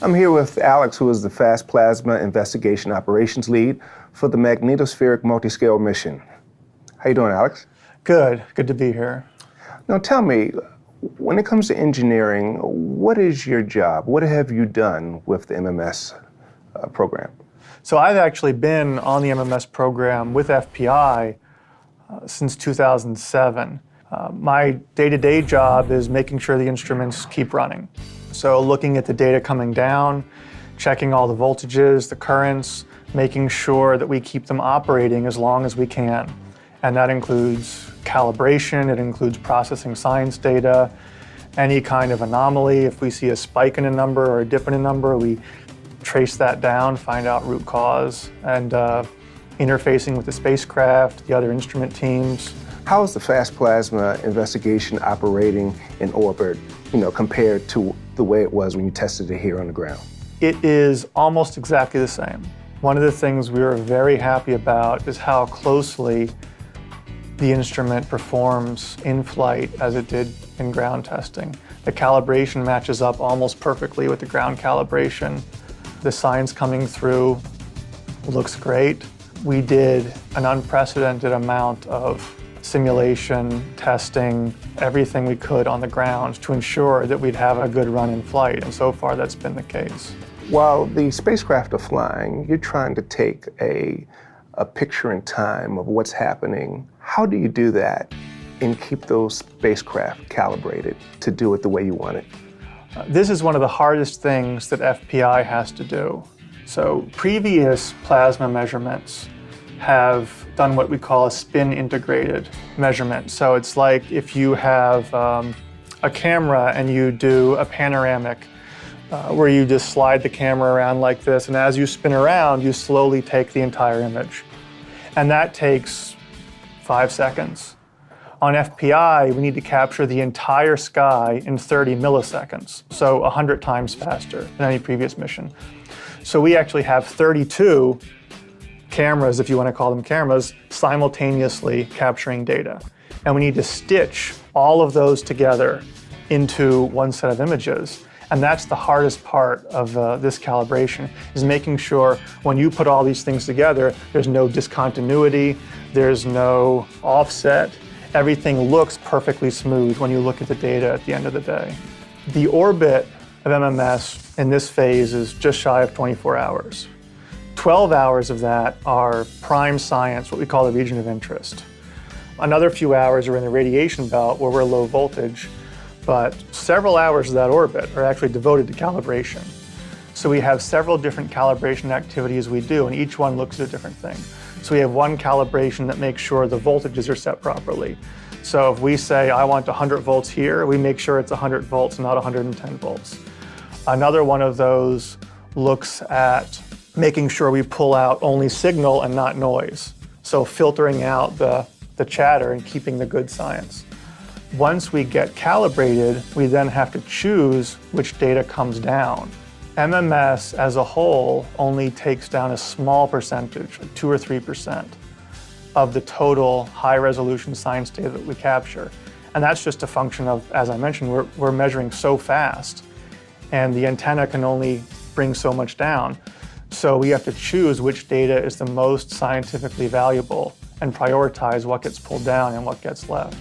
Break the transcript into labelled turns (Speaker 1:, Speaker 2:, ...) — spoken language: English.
Speaker 1: I'm here with Alex, who is the Fast Plasma Investigation Operations Lead for the Magnetospheric Multiscale mission. How you doing, Alex?
Speaker 2: Good to be here.
Speaker 1: Now tell me, when it comes to engineering, what is your job? What have you done with the MMS program?
Speaker 2: So I've actually been on the MMS program with FPI since 2007. My day-to-day job is making sure the instruments keep running. So looking at the data coming down, checking all the voltages, the currents, making sure that we keep them operating as long as we can. And that includes calibration, it includes processing science data, any kind of anomaly. If we see a spike in a number or a dip in a number, we trace that down, find out root cause, and interfacing with the spacecraft, the other instrument teams.
Speaker 1: How is the Fast Plasma investigation operating in orbit, compared to the way it was when you tested it here on the ground?
Speaker 2: It is almost exactly the same. One of the things we were very happy about is how closely the instrument performs in flight as it did in ground testing. The calibration matches up almost perfectly with the ground calibration. The science coming through looks great. We did an unprecedented amount of simulation, testing, everything we could on the ground to ensure that we'd have a good run in flight, and so far that's been the case.
Speaker 1: While the spacecraft are flying, you're trying to take a picture in time of what's happening. How do you do that and keep those spacecraft calibrated to do it the way you want it?
Speaker 2: This is one of the hardest things that FPI has to do. So previous plasma measurements have done what we call a spin-integrated measurement. So it's like if you have a camera and you do a panoramic where you just slide the camera around like this, and as you spin around, you slowly take the entire image. And that takes 5 seconds. On FPI, we need to capture the entire sky in 30 milliseconds, so 100 times faster than any previous mission. So we actually have 32 cameras, if you want to call them cameras, simultaneously capturing data. And we need to stitch all of those together into one set of images. And that's the hardest part of this calibration, is making sure when you put all these things together, there's no discontinuity, there's no offset. Everything looks perfectly smooth when you look at the data at the end of the day. The orbit of MMS in this phase is just shy of 24 hours. 12 hours of that are prime science, what we call the region of interest. Another few hours are in the radiation belt where we're low voltage, but several hours of that orbit are actually devoted to calibration. So we have several different calibration activities we do, and each one looks at a different thing. So we have one calibration that makes sure the voltages are set properly. So if we say, I want 100 volts here, we make sure it's 100 volts, not 110 volts. Another one of those looks at making sure we pull out only signal and not noise. So filtering out the chatter and keeping the good science. Once we get calibrated, we then have to choose which data comes down. MMS as a whole only takes down a small percentage, like 2 or 3%, of the total high-resolution science data that we capture. And that's just a function of, as I mentioned, we're measuring so fast, and the antenna can only bring so much down. So we have to choose which data is the most scientifically valuable and prioritize what gets pulled down and what gets left.